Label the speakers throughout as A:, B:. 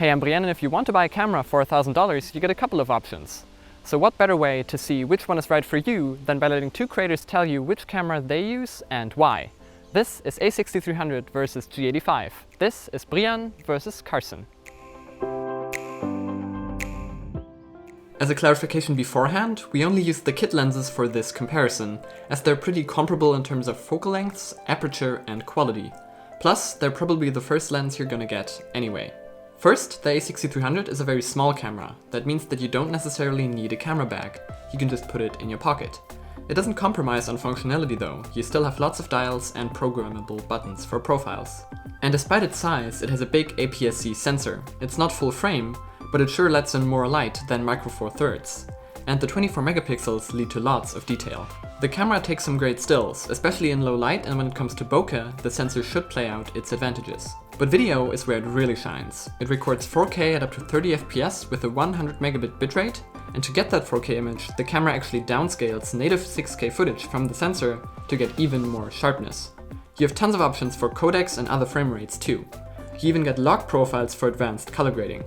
A: Hey, I'm Brian, and if you want to buy a camera for $1,000, you get a couple of options. So what better way to see which one is right for you than by letting two creators tell you which camera they use and why. This is A6300 versus G85. This is Brian versus Carson. As a clarification beforehand, we only used the kit lenses for this comparison, as they're pretty comparable in terms of focal lengths, aperture and quality. Plus, they're probably the first lens you're gonna get anyway. First, the A6300 is a very small camera. That means that you don't necessarily need a camera bag. You can just put it in your pocket. It doesn't compromise on functionality though. You still have lots of dials and programmable buttons for profiles. And despite its size, it has a big APS-C sensor. It's not full frame, but it sure lets in more light than Micro Four Thirds. And the 24 megapixels lead to lots of detail. The camera takes some great stills, especially in low light, and when it comes to bokeh, the sensor should play out its advantages. But video is where it really shines. It records 4K at up to 30 FPS with a 100 megabit bitrate, and to get that 4K image, the camera actually downscales native 6K footage from the sensor to get even more sharpness. You have tons of options for codecs and other frame rates too. You even get log profiles for advanced color grading.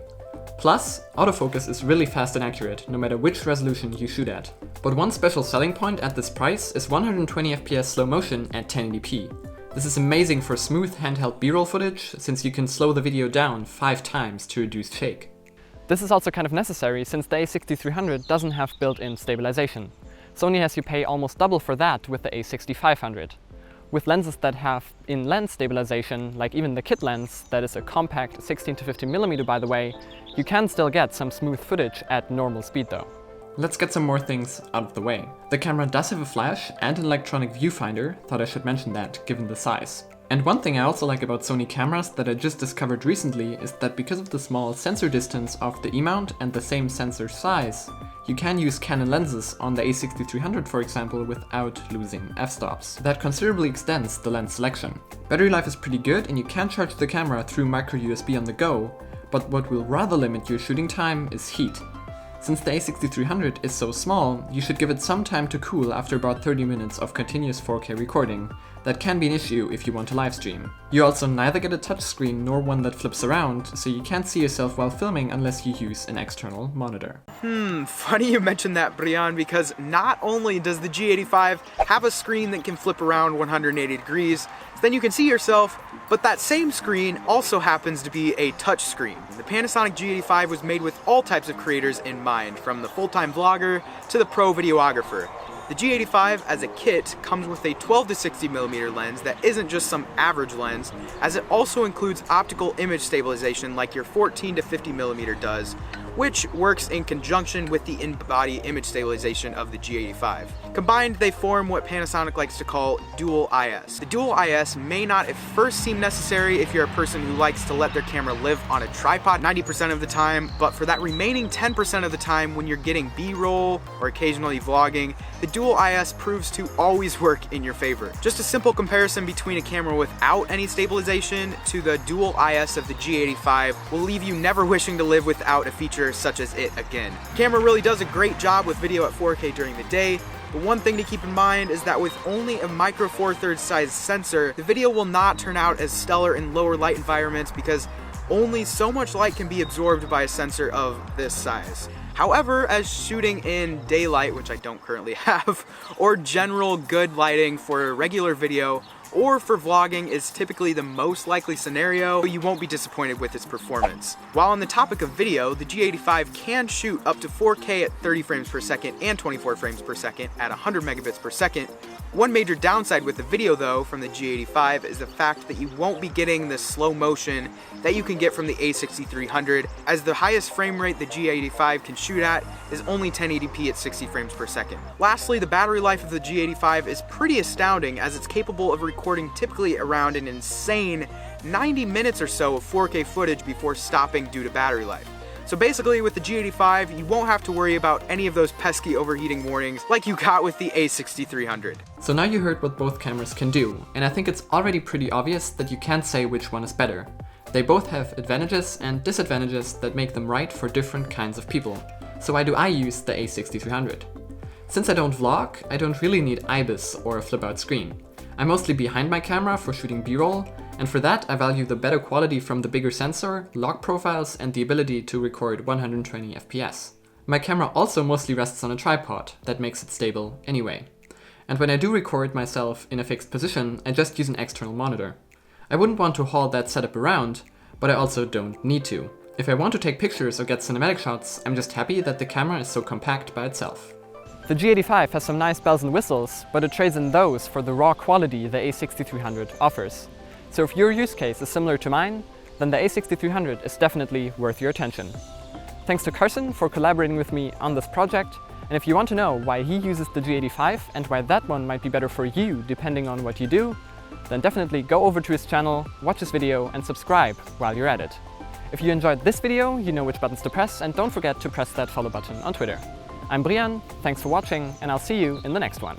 A: Plus, autofocus is really fast and accurate, no matter which resolution you shoot at. But one special selling point at this price is 120 FPS slow motion at 1080p. This is amazing for smooth handheld B-roll footage, since you can slow the video down 5 times to reduce shake. This is also kind of necessary, since the A6300 doesn't have built-in stabilization. Sony has you pay almost double for that with the A6500. With lenses that have in-lens stabilization, like even the kit lens, that is a compact 16 to 50mm by the way, you can still get some smooth footage at normal speed though. Let's get some more things out of the way. The camera does have a flash and an electronic viewfinder, thought I should mention that given the size. And one thing I also like about Sony cameras that I just discovered recently is that because of the small sensor distance of the E-mount and the same sensor size, you can use Canon lenses on the A6300 for example without losing f-stops. That considerably extends the lens selection. Battery life is pretty good and you can charge the camera through micro USB on the go, but what will rather limit your shooting time is heat. Since the A6300 is so small, you should give it some time to cool after about 30 minutes of continuous 4K recording. That can be an issue if you want to livestream. You also neither get a touchscreen nor one that flips around, so you can't see yourself while filming unless you use an external monitor.
B: Funny you mentioned that, Brian, because not only does the G85 have a screen that can flip around 180 degrees, so then you can see yourself, but that same screen also happens to be a touch screen. The Panasonic G85 was made with all types of creators in mind, from the full-time vlogger to the pro videographer. The G85 as a kit comes with a 12 to 60mm lens that isn't just some average lens, as it also includes optical image stabilization like your 14 to 50mm does, which works in conjunction with the in-body image stabilization of the G85. Combined, they form what Panasonic likes to call dual IS. The dual IS may not at first seem necessary if you're a person who likes to let their camera live on a tripod 90% of the time, but for that remaining 10% of the time when you're getting B-roll or occasionally vlogging, the dual IS proves to always work in your favor. Just a simple comparison between a camera without any stabilization to the dual IS of the G85 will leave you never wishing to live without a feature such as it again. The camera really does a great job with video at 4K during the day, but one thing to keep in mind is that with only a Micro Four Thirds size sensor, the video will not turn out as stellar in lower light environments because only so much light can be absorbed by a sensor of this size. However, as shooting in daylight, which I don't currently have, or general good lighting for regular video, or for vlogging is typically the most likely scenario, you won't be disappointed with its performance. While on the topic of video, the G85 can shoot up to 4K at 30 frames per second and 24 frames per second at 100 megabits per second. One major downside with the video though from the G85 is the fact that you won't be getting the slow motion that you can get from the A6300, as the highest frame rate the G85 can shoot at is only 1080p at 60 frames per second. Lastly, the battery life of the G85 is pretty astounding, as it's capable of recording typically around an insane 90 minutes or so of 4K footage before stopping due to battery life. So basically with the G85, you won't have to worry about any of those pesky overheating warnings like you got with the A6300.
A: So now you heard what both cameras can do, and I think it's already pretty obvious that you can't say which one is better. They both have advantages and disadvantages that make them right for different kinds of people. So why do I use the A6300? Since I don't vlog, I don't really need IBIS or a flip-out screen. I'm mostly behind my camera for shooting B-roll, And for that, I value the better quality from the bigger sensor, log profiles, and the ability to record 120 FPS. My camera also mostly rests on a tripod, that makes it stable anyway. And when I do record myself in a fixed position, I just use an external monitor. I wouldn't want to haul that setup around, but I also don't need to. If I want to take pictures or get cinematic shots, I'm just happy that the camera is so compact by itself. The G85 has some nice bells and whistles, but it trades in those for the raw quality the A6300 offers. So if your use case is similar to mine, then the A6300 is definitely worth your attention. Thanks to Carson for collaborating with me on this project, and if you want to know why he uses the G85 and why that one might be better for you depending on what you do, then definitely go over to his channel, watch his video, and subscribe while you're at it. If you enjoyed this video, you know which buttons to press, and don't forget to press that follow button on Twitter. I'm Brian, thanks for watching, and I'll see you in the next one.